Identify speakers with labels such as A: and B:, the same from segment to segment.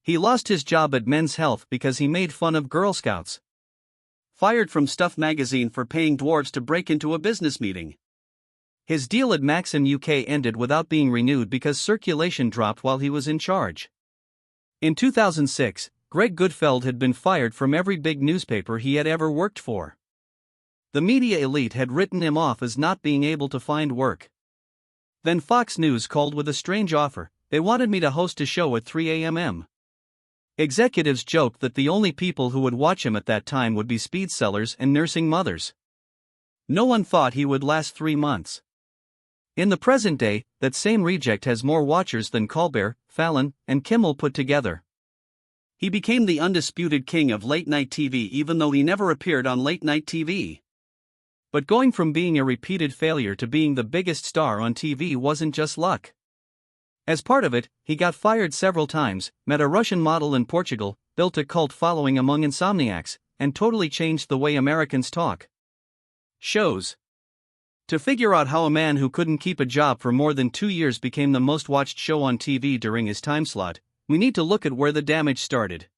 A: He lost his job at Men's Health because he made fun of Girl Scouts. Fired from Stuff magazine for paying dwarves to break into a business meeting. His deal at Maxim UK ended without being renewed because circulation dropped while he was in charge. In 2006, Greg Gutfeld had been fired from every big newspaper he had ever worked for. The media elite had written him off as not being able to find work. Then Fox News called with a strange offer. They wanted me to host a show at 3 a.m. Executives joked that the only people who would watch him at that time would be speed sellers and nursing mothers. No one thought he would last 3 months. In the present day, that same reject has more watchers than Colbert, Fallon, and Kimmel put together. He became the undisputed king of late-night TV even though he never appeared on late-night TV. But going from being a repeated failure to being the biggest star on TV wasn't just luck. As part of it, he got fired several times, met a Russian model in Portugal, built a cult following among insomniacs, and totally changed the way Americans talk shows. To figure out how a man who couldn't keep a job for more than 2 years became the most watched show on TV during his time slot, we need to look at where the damage started.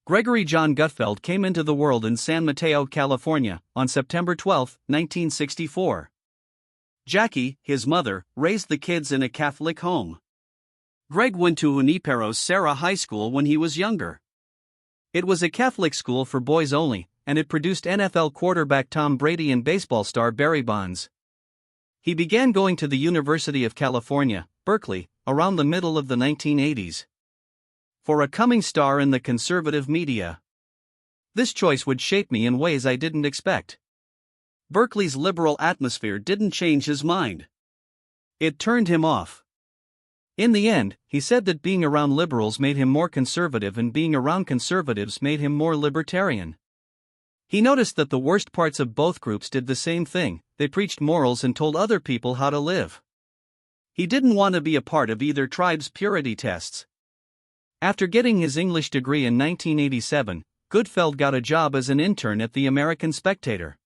A: Gregory John Gutfeld came into the world in San Mateo, California, on September 12, 1964. Jackie, his mother, raised the kids in a Catholic home. Greg went to Junipero's Serra High School when he was younger. It was a Catholic school for boys only, and it produced NFL quarterback Tom Brady and baseball star Barry Bonds. He began going to the University of California, Berkeley, around the middle of the 1980s. For a coming star in the conservative media, this choice would shape me in ways I didn't expect. Berkeley's liberal atmosphere didn't change his mind. It turned him off. In the end, he said that being around liberals made him more conservative and being around conservatives made him more libertarian. He noticed that the worst parts of both groups did the same thing. They preached morals and told other people how to live. He didn't want to be a part of either tribe's purity tests. After getting his English degree in 1987, Gutfeld got a job as an intern at the American Spectator.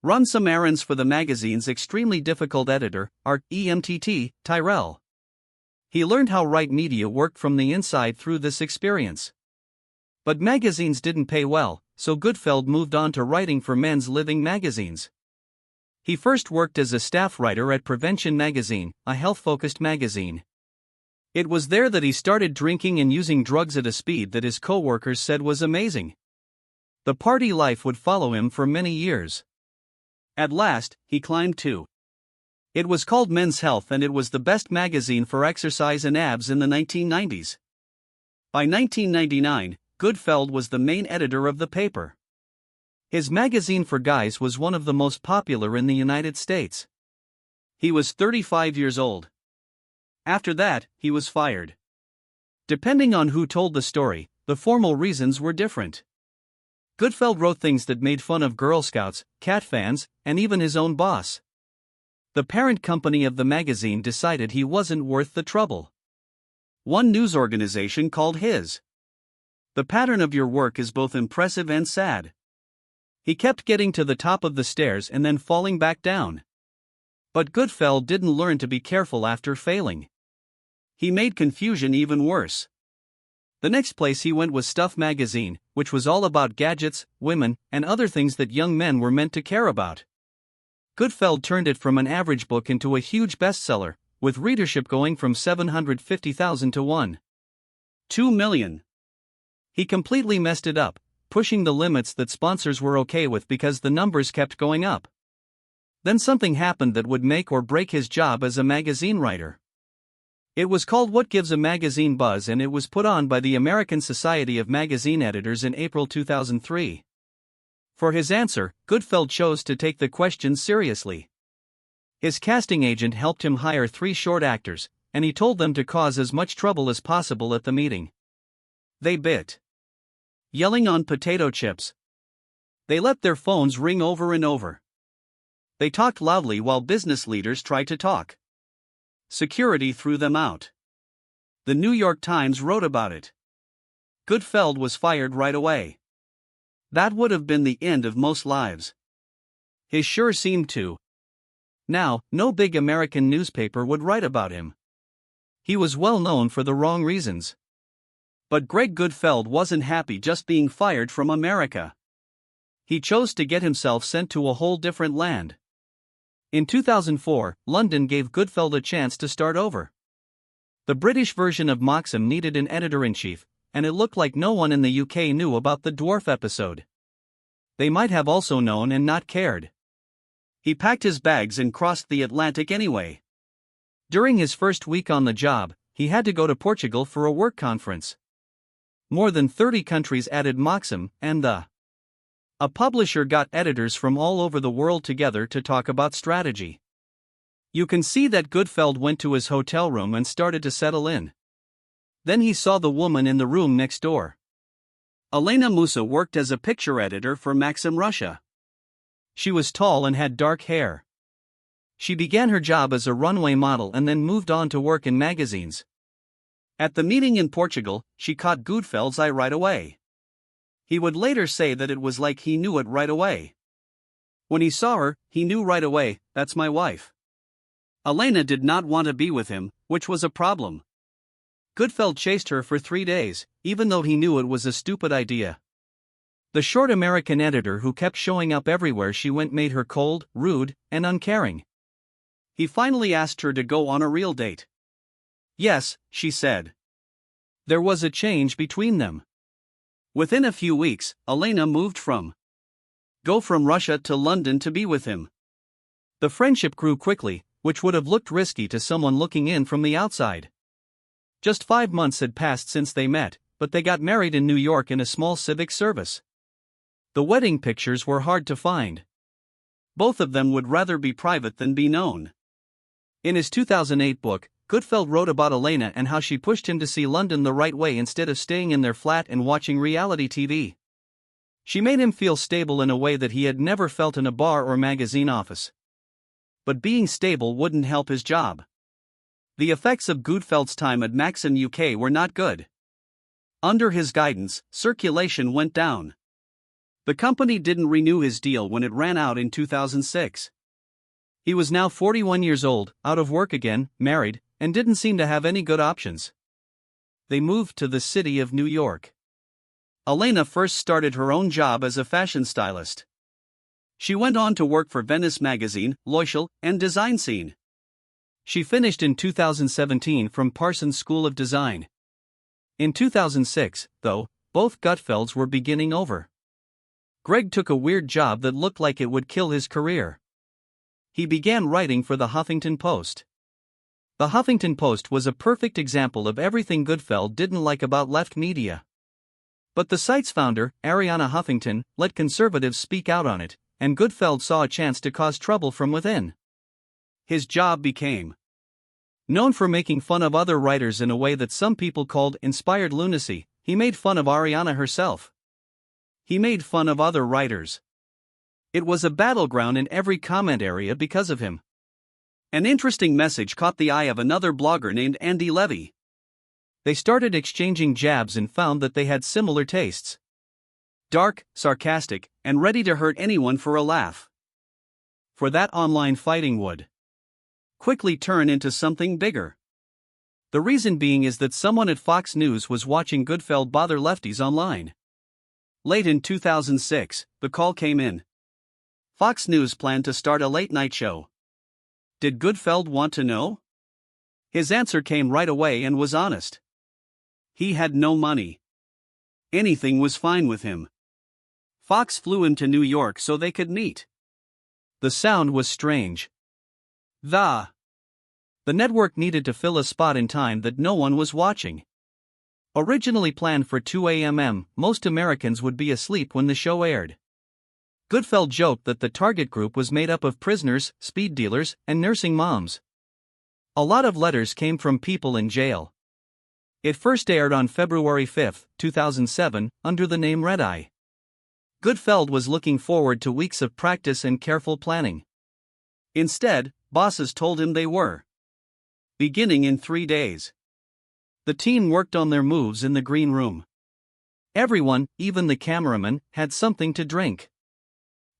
A: Run some errands for the magazine's extremely difficult editor, Art EMTT, Tyrell. He learned how right media worked from the inside through this experience. But magazines didn't pay well, so Gutfeld moved on to writing for men's living magazines. He first worked as a staff writer at Prevention magazine, a health-focused magazine. It was there that he started drinking and using drugs at a speed that his co-workers said was amazing. The party life would follow him for many years. At last, he climbed to. It was called Men's Health and it was the best magazine for exercise and abs in the 1990s. By 1999, Gutfeld was the main editor of the paper. His magazine for guys was one of the most popular in the United States. He was 35 years old. After that, he was fired. Depending on who told the story, the formal reasons were different. Gutfeld wrote things that made fun of Girl Scouts, cat fans, and even his own boss. The parent company of the magazine decided he wasn't worth the trouble. One news organization called his. The pattern of your work is both impressive and sad. He kept getting to the top of the stairs and then falling back down. But Gutfeld didn't learn to be careful after failing. He made confusion even worse. The next place he went was Stuff magazine, which was all about gadgets, women, and other things that young men were meant to care about. Gutfeld turned it from an average book into a huge bestseller, with readership going from 750,000 to 1.2 million. He completely messed it up, pushing the limits that sponsors were okay with because the numbers kept going up. Then something happened that would make or break his job as a magazine writer. It was called What Gives a Magazine Buzz and it was put on by the American Society of Magazine Editors in April 2003. For his answer, Gutfeld chose to take the question seriously. His casting agent helped him hire 3 short actors, and he told them to cause as much trouble as possible at the meeting. They bit. Yelling on potato chips. They let their phones ring over and over. They talked loudly while business leaders tried to talk. Security threw them out. The New York Times wrote about it. Gutfeld was fired right away. That would have been the end of most lives. His sure seemed to. Now, no big American newspaper would write about him. He was well known for the wrong reasons. But Greg Gutfeld wasn't happy just being fired from America. He chose to get himself sent to a whole different land. In 2004, London gave Gutfeld a chance to start over. The British version of Maxim needed an editor-in-chief, and it looked like no one in the UK knew about the dwarf episode. They might have also known and not cared. He packed his bags and crossed the Atlantic anyway. During his first week on the job, he had to go to Portugal for a work conference. More than 30 countries added Maxim, and a publisher got editors from all over the world together to talk about strategy. You can see that Gutfeld went to his hotel room and started to settle in. Then he saw the woman in the room next door. Elena Musa worked as a picture editor for Maxim Russia. She was tall and had dark hair. She began her job as a runway model and then moved on to work in magazines. At the meeting in Portugal, she caught Gutfeld's eye right away. He would later say that it was like he knew it right away. When he saw her, he knew right away, that's my wife. Elena did not want to be with him, which was a problem. Gutfeld chased her for 3 days, even though he knew it was a stupid idea. The short American editor who kept showing up everywhere she went made her cold, rude, and uncaring. He finally asked her to go on a real date. Yes, she said. There was a change between them. Within a few weeks, Elena moved from Russia to London to be with him. The friendship grew quickly, which would have looked risky to someone looking in from the outside. Just 5 months had passed since they met, but they got married in New York in a small civic service. The wedding pictures were hard to find. Both of them would rather be private than be known. In his 2008 book, Gutfeld wrote about Elena and how she pushed him to see London the right way instead of staying in their flat and watching reality TV. She made him feel stable in a way that he had never felt in a bar or magazine office. But being stable wouldn't help his job. The effects of Gutfeld's time at Maxim UK were not good. Under his guidance, circulation went down. The company didn't renew his deal when it ran out in 2006. He was now 41 years old, out of work again, married, and didn't seem to have any good options. They moved to the city of New York. Elena first started her own job as a fashion stylist. She went on to work for Venice Magazine, L'Oréal, and Design Scene. She finished in 2017 from Parsons School of Design. In 2006, though, both Gutfelds were beginning over. Greg took a weird job that looked like it would kill his career. He began writing for the Huffington Post. The Huffington Post was a perfect example of everything Gutfeld didn't like about left media. But the site's founder, Arianna Huffington, let conservatives speak out on it, and Gutfeld saw a chance to cause trouble from within. His job became known for making fun of other writers in a way that some people called inspired lunacy. He made fun of Arianna herself. He made fun of other writers. It was a battleground in every comment area because of him. An interesting message caught the eye of another blogger named Andy Levy. They started exchanging jabs and found that they had similar tastes. Dark, sarcastic, and ready to hurt anyone for a laugh. For that online fighting would quickly turn into something bigger. The reason being is that someone at Fox News was watching Gutfeld bother lefties online. Late in 2006, the call came in. Fox News planned to start a late-night show. Did Gutfeld want to know? His answer came right away and was honest. He had no money. Anything was fine with him. Fox flew him to New York so they could meet. The sound was strange. The network needed to fill a spot in time that no one was watching. Originally planned for 2 a.m., most Americans would be asleep when the show aired. Gutfeld joked that the target group was made up of prisoners, speed dealers, and nursing moms. A lot of letters came from people in jail. It first aired on February 5, 2007, under the name Red Eye. Gutfeld was looking forward to weeks of practice and careful planning. Instead, bosses told him they were beginning in 3 days. The team worked on their moves in the green room. Everyone, even the cameraman, had something to drink.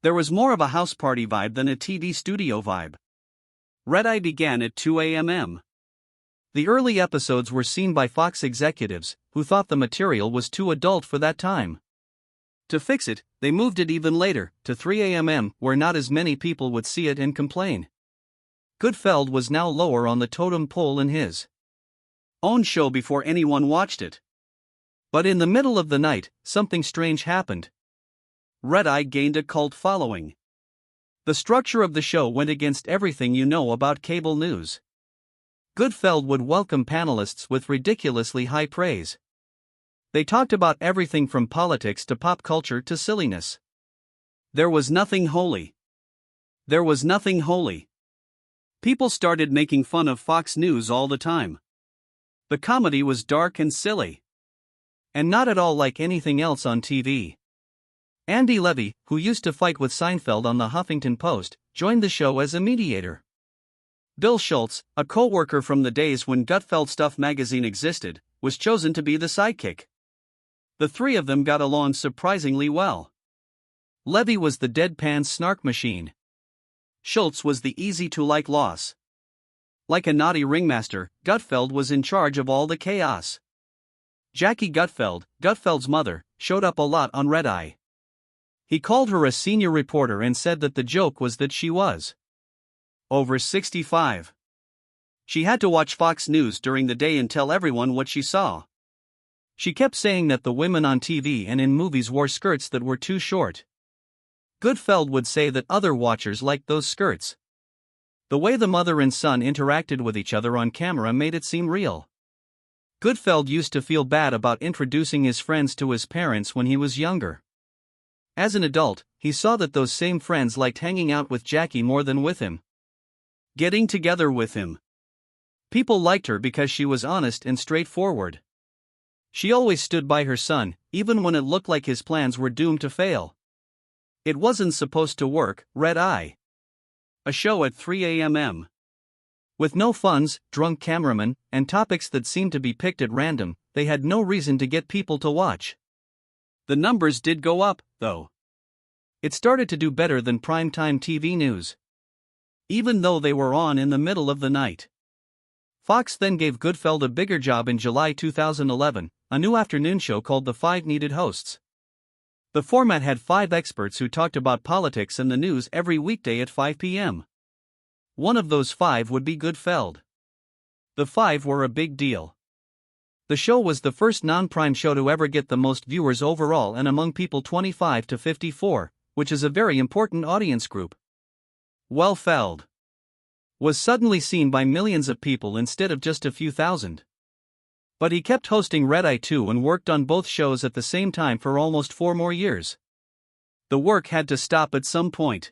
A: There was more of a house party vibe than a TV studio vibe. Red Eye began at 2 a.m. The early episodes were seen by Fox executives, who thought the material was too adult for that time. To fix it, they moved it even later, to 3 a.m., where not as many people would see it and complain. Gutfeld was now lower on the totem pole in his own show before anyone watched it. But in the middle of the night, something strange happened. Red Eye gained a cult following. The structure of the show went against everything you know about cable news. Gutfeld would welcome panelists with ridiculously high praise. They talked about everything from politics to pop culture to silliness. There was nothing holy. There was nothing holy. People started making fun of Fox News all the time. The comedy was dark and silly. And not at all like anything else on TV. Andy Levy, who used to fight with Seinfeld on the Huffington Post, joined the show as a mediator. Bill Schultz, a co-worker from the days when Gutfeld Stuff magazine existed, was chosen to be the sidekick. The three of them got along surprisingly well. Levy was the deadpan snark machine. Schultz was the easy-to-like loss. Like a naughty ringmaster, Gutfeld was in charge of all the chaos. Jackie Gutfeld, Gutfeld's mother, showed up a lot on Red Eye. He called her a senior reporter and said that the joke was that she was over 65. She had to watch Fox News during the day and tell everyone what she saw. She kept saying that the women on TV and in movies wore skirts that were too short. Gutfeld would say that other watchers liked those skirts. The way the mother and son interacted with each other on camera made it seem real. Gutfeld used to feel bad about introducing his friends to his parents when he was younger. As an adult, he saw that those same friends liked hanging out with Jackie more than with him. Getting together with him. People liked her because she was honest and straightforward. She always stood by her son, even when it looked like his plans were doomed to fail. It wasn't supposed to work, Red Eye. A show at 3 a.m. With no funds, drunk cameramen, and topics that seemed to be picked at random, they had no reason to get people to watch. The numbers did go up, though. It started to do better than primetime TV news. Even though they were on in the middle of the night. Fox then gave Gutfeld a bigger job in July 2011, a new afternoon show called The Five Needed Hosts. The format had 5 experts who talked about politics and the news every weekday at 5 p.m. One of those 5 would be Gutfeld. The 5 were a big deal. The show was the first non-prime show to ever get the most viewers overall and among people 25 to 54, which is a very important audience group. Gutfeld was suddenly seen by millions of people instead of just a few thousand. But he kept hosting Red Eye 2 and worked on both shows at the same time for almost 4 more years. The work had to stop at some point.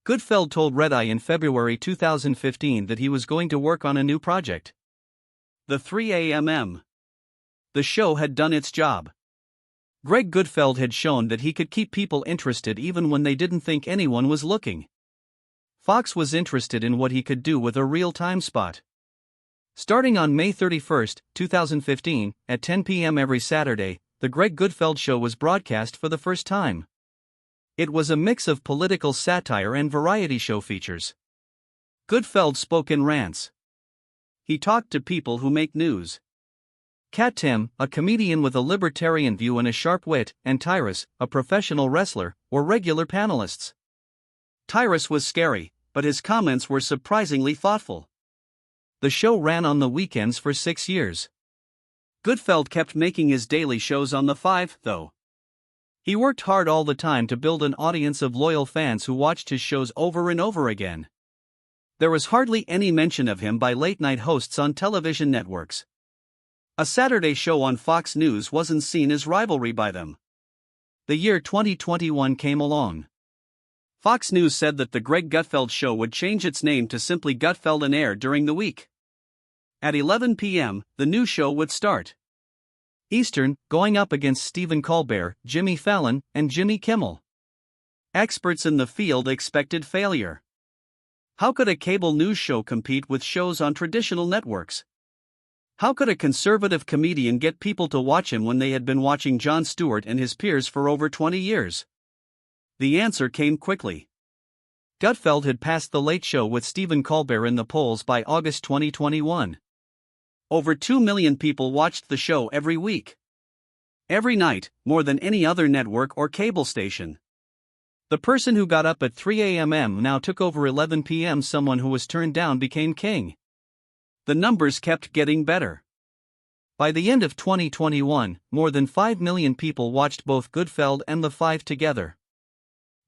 A: Gutfeld told Red Eye in February 2015 that he was going to work on a new project. The 3 a.m. The show had done its job. Greg Gutfeld had shown that he could keep people interested even when they didn't think anyone was looking. Fox was interested in what he could do with a real-time spot. Starting on May 31, 2015, at 10 p.m. every Saturday, The Greg Gutfeld Show was broadcast for the first time. It was a mix of political satire and variety show features. Gutfeld spoke in rants. He talked to people who make news. Kat Tim, a comedian with a libertarian view and a sharp wit, and Tyrus, a professional wrestler, were regular panelists. Tyrus was scary, but his comments were surprisingly thoughtful. The show ran on the weekends for 6 years. Gutfeld kept making his daily shows on the 5, though. He worked hard all the time to build an audience of loyal fans who watched his shows over and over again. There was hardly any mention of him by late-night hosts on television networks. A Saturday show on Fox News wasn't seen as rivalry by them. The year 2021 came along. Fox News said that the Greg Gutfeld Show would change its name to simply Gutfeld and air during the week. At 11 p.m., the new show would start. Eastern, going up against Stephen Colbert, Jimmy Fallon, and Jimmy Kimmel. Experts in the field expected failure. How could a cable news show compete with shows on traditional networks? How could a conservative comedian get people to watch him when they had been watching Jon Stewart and his peers for over 20 years? The answer came quickly. Gutfeld had passed The Late Show with Stephen Colbert in the polls by August 2021. Over 2 million people watched the show every week. Every night, more than any other network or cable station. The person who got up at 3 a.m. now took over 11 p.m. Someone who was turned down became king. The numbers kept getting better. By the end of 2021, more than 5 million people watched both Gutfeld and The Five together.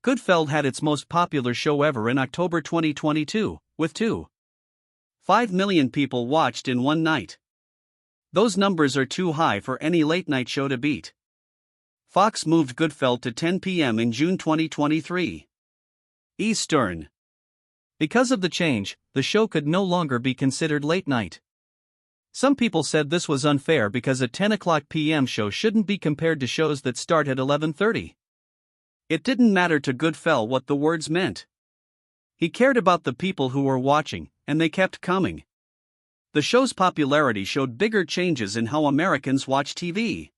A: Gutfeld had its most popular show ever in October 2022, with 2.5 million people watched in one night. Those numbers are too high for any late-night show to beat. Fox moved Gutfeld to 10 p.m. in June 2023. Eastern. Because of the change, the show could no longer be considered late night. Some people said this was unfair because a 10 o'clock p.m. show shouldn't be compared to shows that start at 11:30. It didn't matter to Gutfeld what the words meant. He cared about the people who were watching, and they kept coming. The show's popularity showed bigger changes in how Americans watch TV.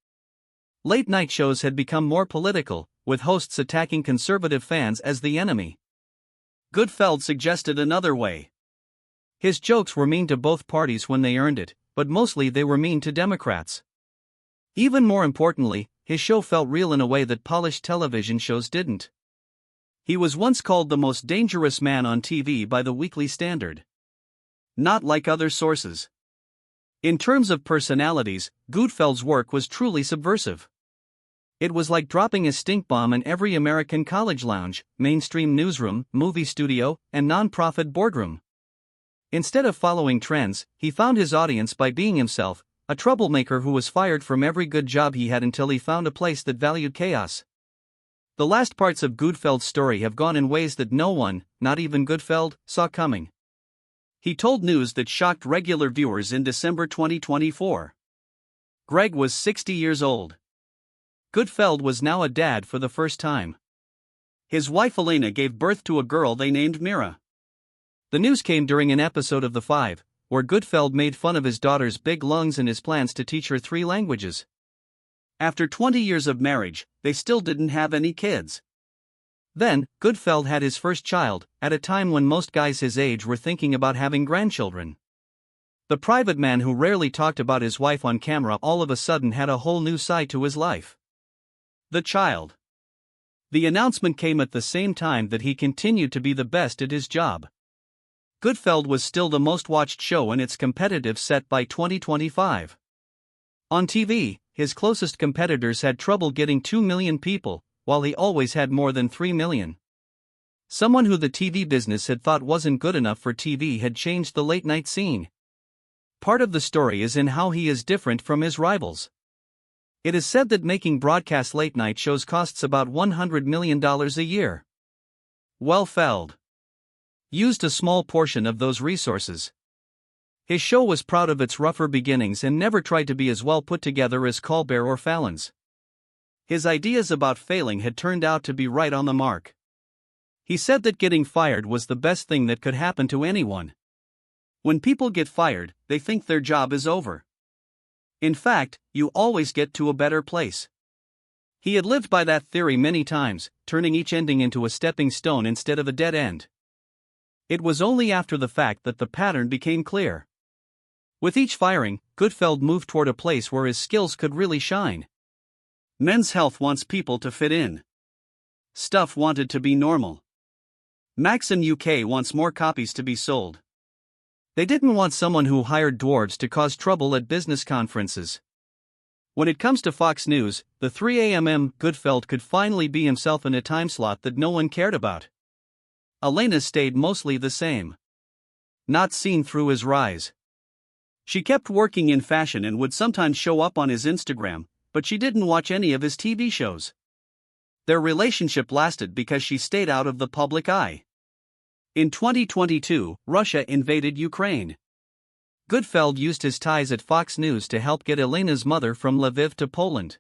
A: Late-night shows had become more political, with hosts attacking conservative fans as the enemy. Gutfeld suggested another way. His jokes were mean to both parties when they earned it, but mostly they were mean to Democrats. Even more importantly, his show felt real in a way that polished television shows didn't. He was once called the most dangerous man on TV by the Weekly Standard. Not like other sources. In terms of personalities, Gutfeld's work was truly subversive. It was like dropping a stink bomb in every American college lounge, mainstream newsroom, movie studio, and non-profit boardroom. Instead of following trends, he found his audience by being himself, a troublemaker who was fired from every good job he had until he found a place that valued chaos. The last parts of Gutfeld's story have gone in ways that no one, not even Gutfeld, saw coming. He told news that shocked regular viewers in December 2024. Greg was 60 years old. Gutfeld was now a dad for the first time. His wife Elena gave birth to a girl they named Mira. The news came during an episode of The Five, where Gutfeld made fun of his daughter's big lungs and his plans to teach her 3 languages. After 20 years of marriage, they still didn't have any kids. Then, Gutfeld had his first child, at a time when most guys his age were thinking about having grandchildren. The private man who rarely talked about his wife on camera all of a sudden had a whole new side to his life. The child. The announcement came at the same time that he continued to be the best at his job. Gutfeld was still the most watched show in its competitive set by 2025. On TV, his closest competitors had trouble getting 2 million people, while he always had more than 3 million. Someone who the TV business had thought wasn't good enough for TV had changed the late-night scene. Part of the story is in how he is different from his rivals. It is said that making broadcast late-night shows costs about $100 million a year. Gutfeld used a small portion of those resources. His show was proud of its rougher beginnings and never tried to be as well put together as Colbert or Fallon's. His ideas about failing had turned out to be right on the mark. He said that getting fired was the best thing that could happen to anyone. When people get fired, they think their job is over. In fact, you always get to a better place. He had lived by that theory many times, turning each ending into a stepping stone instead of a dead end. It was only after the fact that the pattern became clear. With each firing, Gutfeld moved toward a place where his skills could really shine. Men's Health wants people to fit in. Stuff wanted to be normal. Maxim UK wants more copies to be sold. They didn't want someone who hired dwarves to cause trouble at business conferences. When it comes to Fox News, the 3 a.m. Gutfeld could finally be himself in a time slot that no one cared about. Elena stayed mostly the same. Not seen through his rise. She kept working in fashion and would sometimes show up on his Instagram, but she didn't watch any of his TV shows. Their relationship lasted because she stayed out of the public eye. In 2022, Russia invaded Ukraine. Gutfeld used his ties at Fox News to help get Elena's mother from Lviv to Poland.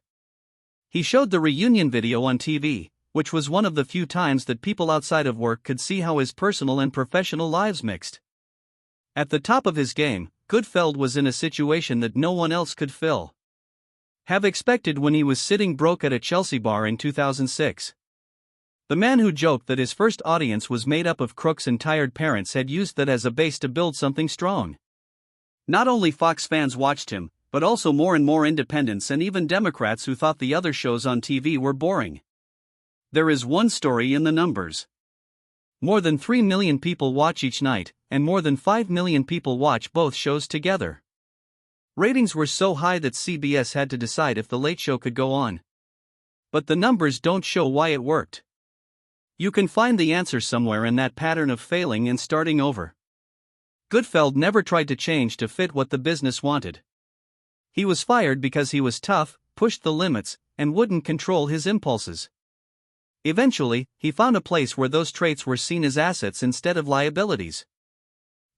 A: He showed the reunion video on TV, which was one of the few times that people outside of work could see how his personal and professional lives mixed. At the top of his game, Gutfeld was in a situation that no one else could have expected when he was sitting broke at a Chelsea bar in 2006. The man who joked that his first audience was made up of crooks and tired parents had used that as a base to build something strong. Not only Fox fans watched him, but also more and more independents and even Democrats who thought the other shows on TV were boring. There is one story in the numbers. More than 3 million people watch each night, and more than 5 million people watch both shows together. Ratings were so high that CBS had to decide if The Late Show could go on. But the numbers don't show why it worked. You can find the answer somewhere in that pattern of failing and starting over. Gutfeld never tried to change to fit what the business wanted. He was fired because he was tough, pushed the limits, and wouldn't control his impulses. Eventually, he found a place where those traits were seen as assets instead of liabilities.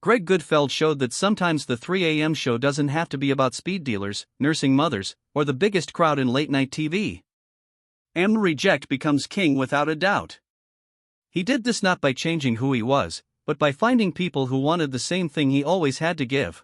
A: Greg Gutfeld showed that sometimes the 3 a.m. show doesn't have to be about speed dealers, nursing mothers, or the biggest crowd in late-night TV. Reject becomes king without a doubt. He did this not by changing who he was, but by finding people who wanted the same thing he always had to give.